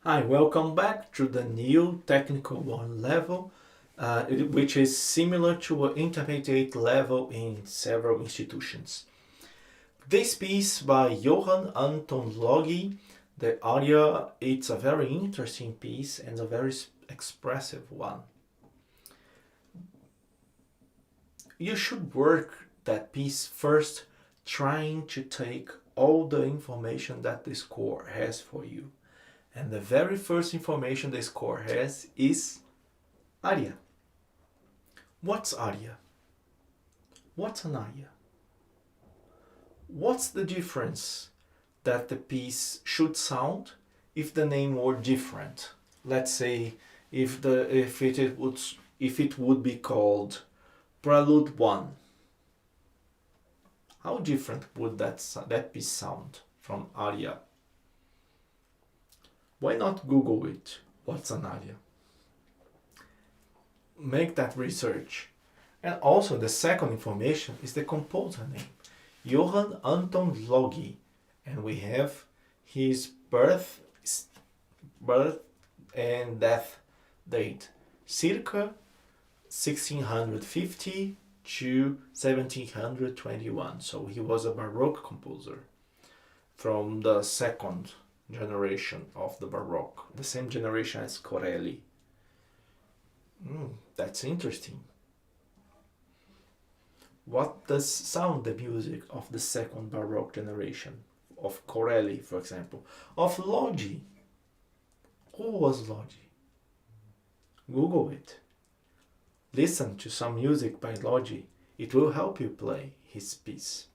Hi, welcome back to the new technical one level, which is similar to an intermediate level in several institutions. This piece by Johann Anton Logy, the Aria, it's a very interesting piece and a very expressive one. You should work that piece first, trying to take all the information that the score has for you. And the very first information the score has is Aria. What's Aria? What's an aria? What's the difference that the piece should sound if the name were different? Let's say if it would be called Prelude 1. How different would that piece sound from Aria? Why not Google it? What's an aria? Make that research. And also the second information is the composer name, Johann Anton Logy, and we have his birth and death date, circa 1650 to 1721. So he was a baroque composer from the second generation of the baroque, the same generation as Corelli. That's interesting. What does sound the music of the second baroque generation of Corelli, for example, of Logy? Who was Logy? Google it. Listen to some music by Logy. It will help you play his piece.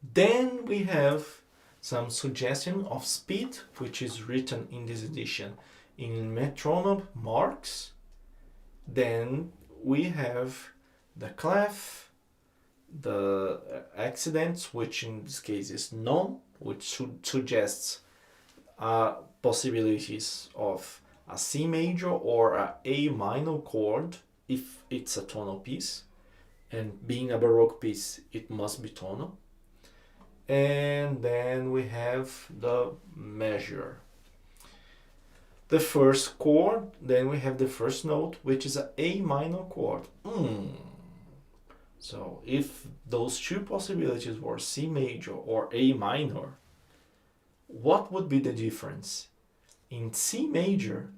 Then we have some suggestion of speed, which is written in this edition in metronome marks. Then we have the clef, the accidents, which in this case is none, which suggests possibilities of a C major or a minor chord if it's a tonal piece, and being a baroque piece it must be tonal. And then we have the measure, the first chord, then we have the first note, which is a A minor chord. So if those two possibilities were C major or A minor, what would be the difference? In C major,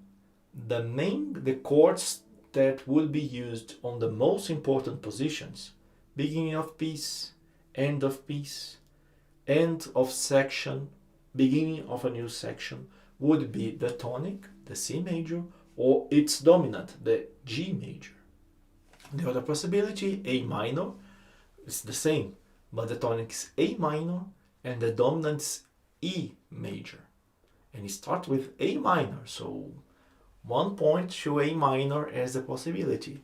the chords that would be used on the most important positions, beginning of piece, end of piece, end of section, beginning of a new section, would be the tonic, the C major, or its dominant, the G major. The other possibility, A minor, is the same, but the tonic is A minor and the dominant is E major. And it starts with A minor, so 1 point to A minor as a possibility.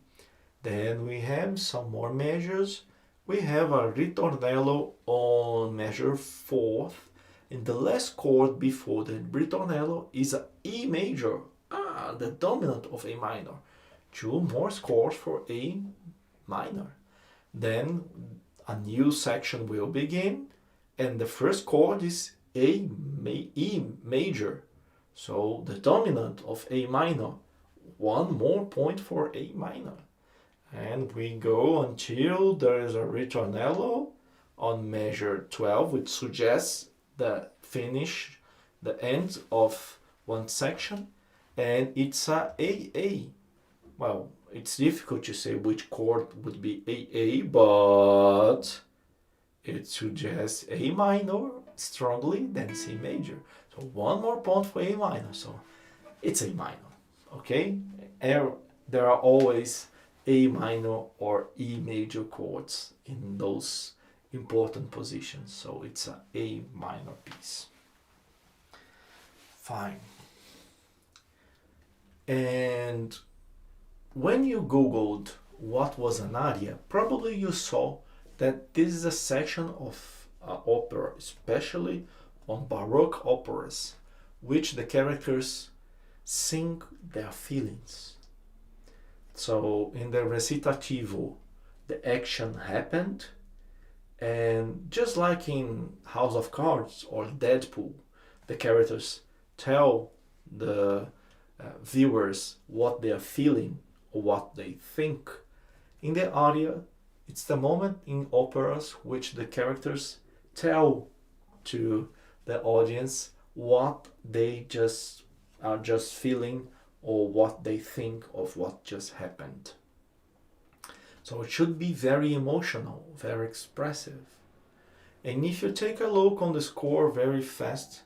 Then we have some more measures. We have a ritornello on measure 4th, and the last chord before the ritornello is a E major, the dominant of A minor. 2 more chords for A minor. Then a new section will begin, and the first chord is E major, so the dominant of A minor. 1 more point for A minor. And we go until there is a ritornello on measure 12, which suggests the finish, the end of one section, and it's a AA. Well, it's difficult to say which chord would be AA, but it suggests A minor strongly, then C major. So 1 more point for A minor, so it's A minor, okay? There are always A minor or E major chords in those important positions, so it's a A minor piece. Fine. And when you googled what was an aria, probably you saw that this is a section of opera, especially on baroque operas, which the characters sing their feelings. So in the recitativo, the action happened, and just like in House of Cards or Deadpool, the characters tell the viewers what they are feeling or what they think. In the aria, it's the moment in operas which the characters tell to the audience what they just are just feeling or what they think of what just happened. So it should be very emotional, very expressive. And if you take a look on the score very fast,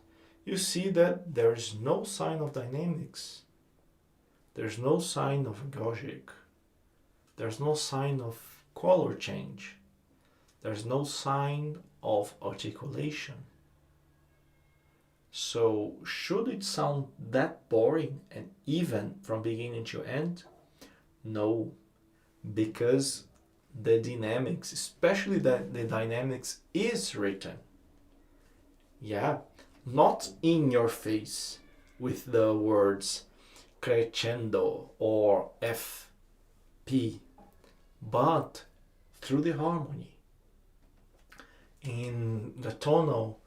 you see that there is no sign of dynamics. There's no sign of logic. There's no sign of color change. There's no sign of articulation. So should it sound that boring and even from beginning to end? No, because the dynamics, especially that the dynamics is written. Yeah, not in your face with the words crescendo or FP, but through the harmony. In the tonal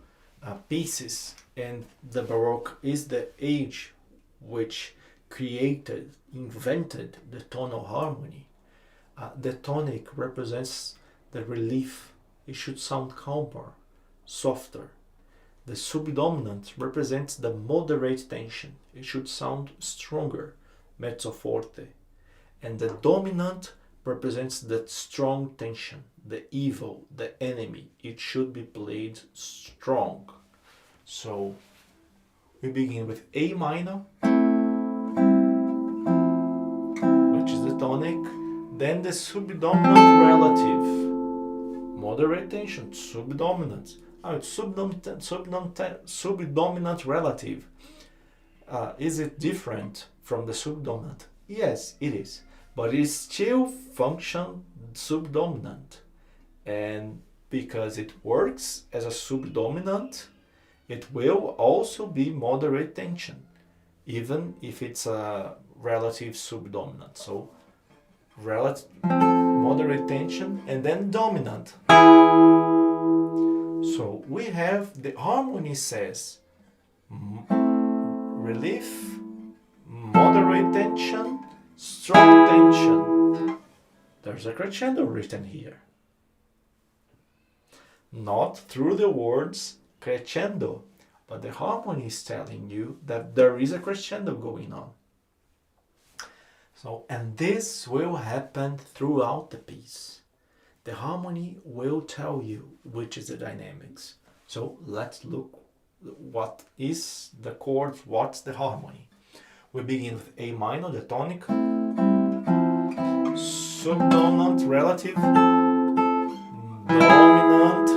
pieces, and the Baroque is the age which invented the tonal harmony. The tonic represents the relief. It should sound calmer, softer. The subdominant represents the moderate tension. It should sound stronger, mezzo forte. And the dominant represents the strong tension, the evil, the enemy. It should be played strong. So we begin with A minor, which is the tonic, then the subdominant relative, moderate tension, subdominant. It's subdominant relative. Is it different from the subdominant? Yes, it is, but it still functions subdominant, and because it works as a subdominant, it will also be moderate tension, even if it's a relative subdominant. So moderate tension and then dominant. So we have the harmony says relief, moderate tension, strong tension. There's a crescendo written here. Not through the words crescendo, but the harmony is telling you that there is a crescendo going on. So, and this will happen throughout the piece. The harmony will tell you which is the dynamics. So let's look what is the chords, what's the harmony. We begin with A minor, the tonic, subdominant relative, dominant,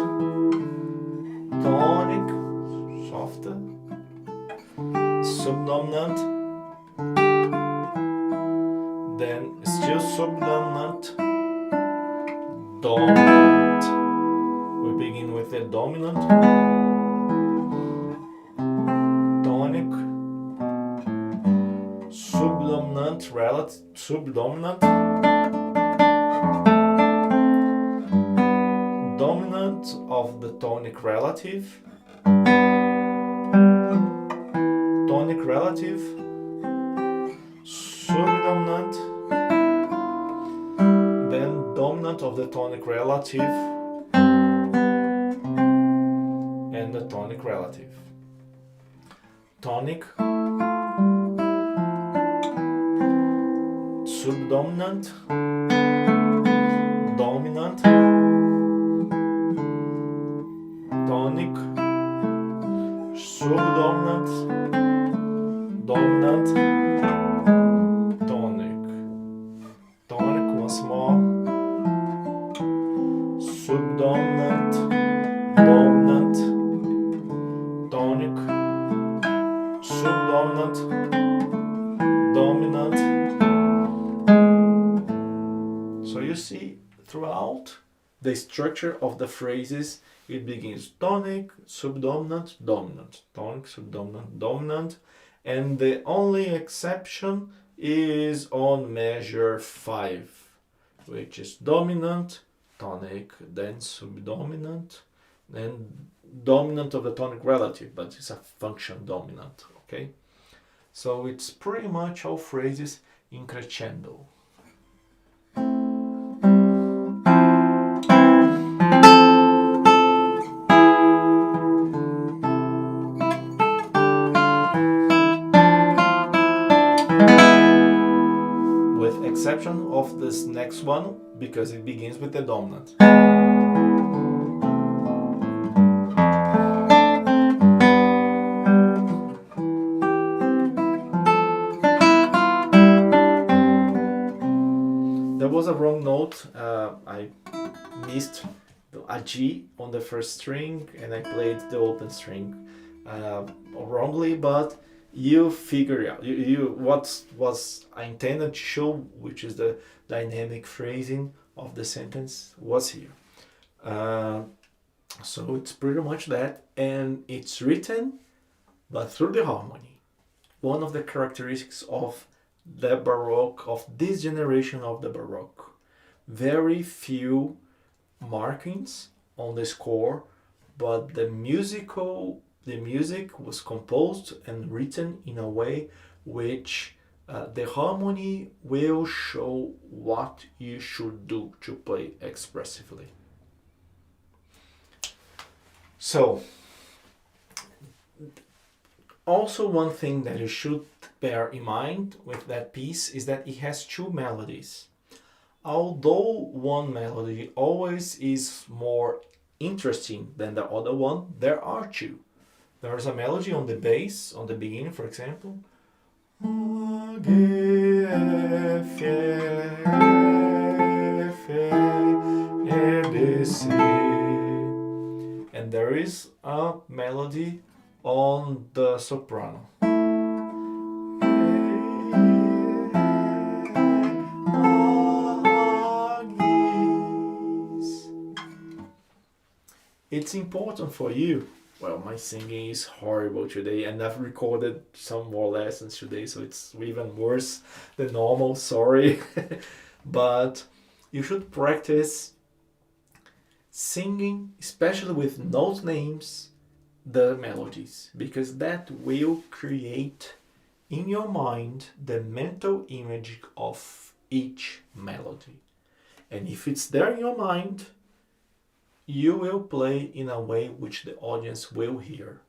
tonic, softer, subdominant, then still subdominant, dominant. We begin with the dominant, tonic, subdominant, relative, subdominant, dominant of the tonic relative, subdominant, then dominant of the tonic relative, and the tonic relative. Tonic, subdominant, dominant, tonic, subdominant, dominant, tonic. Tonic once more, subdominant, dominant, tonic, subdominant, dominant. So you see throughout the structure of the phrases, it begins tonic, subdominant, dominant, tonic, subdominant, dominant, and the only exception is on measure 5, which is dominant, tonic, then subdominant, then dominant of the tonic relative, but it's a function dominant, okay? So it's pretty much all phrases in crescendo. With exception of this next one, because it begins with the dominant. There was a wrong note. I missed a G on the first string and I played the open string wrongly, but you figure out what was I intended to show, which is the dynamic phrasing of the sentence was here. So it's pretty much that, and it's written but through the harmony. One of the characteristics of the Baroque, of this generation of the Baroque. Very few markings on the score, but the music was composed and written in a way which the harmony will show what you should do to play expressively. So, also one thing that you should bear in mind with that piece is that it has two melodies. Although one melody always is more interesting than the other one, there are two. There's a melody on the bass, on the beginning, for example. And there is a melody on the soprano. It's important for you. Well, my singing is horrible today, and I've recorded some more lessons today, so it's even worse than normal, sorry. But you should practice singing, especially with note names, the melodies, because that will create in your mind the mental image of each melody. And if it's there in your mind, you will play in a way which the audience will hear.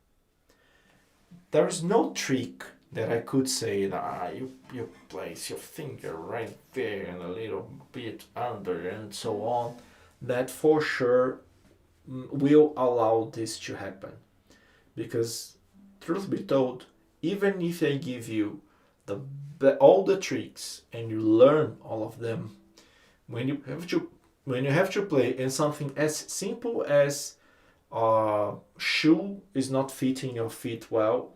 There is no trick that I could say that you place your finger right there and a little bit under and so on, that for sure will allow this to happen. Because, truth be told, even if I give you all the tricks and you learn all of them, when you have to play in something as simple as shoe is not fitting your feet well,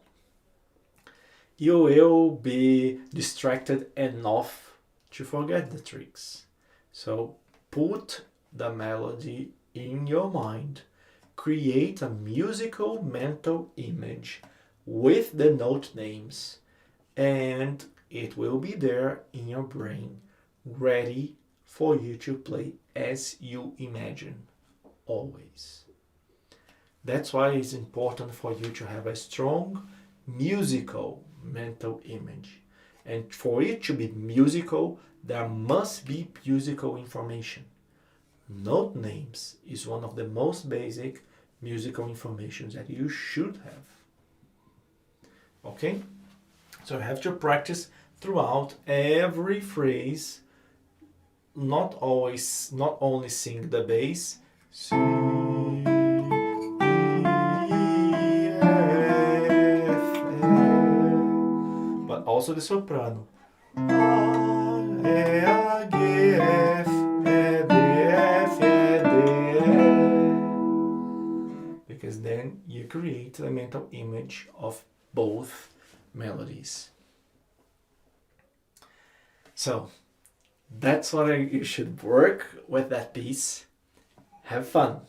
you will be distracted enough to forget the tricks. So put the melody in your mind, create a musical mental image with the note names, and it will be there in your brain, ready for you to play as you imagine, always. That's why it's important for you to have a strong musical mental image. And for it to be musical, there must be musical information. Note names is one of the most basic musical informations that you should have. Okay? So you have to practice throughout every phrase, not only sing the bass, C, E, F, A, but also the soprano. A, E, A, G, F, E, D, F, E, D, E. Because then you create a mental image of both melodies. So, that's what you should work with that piece. Have fun.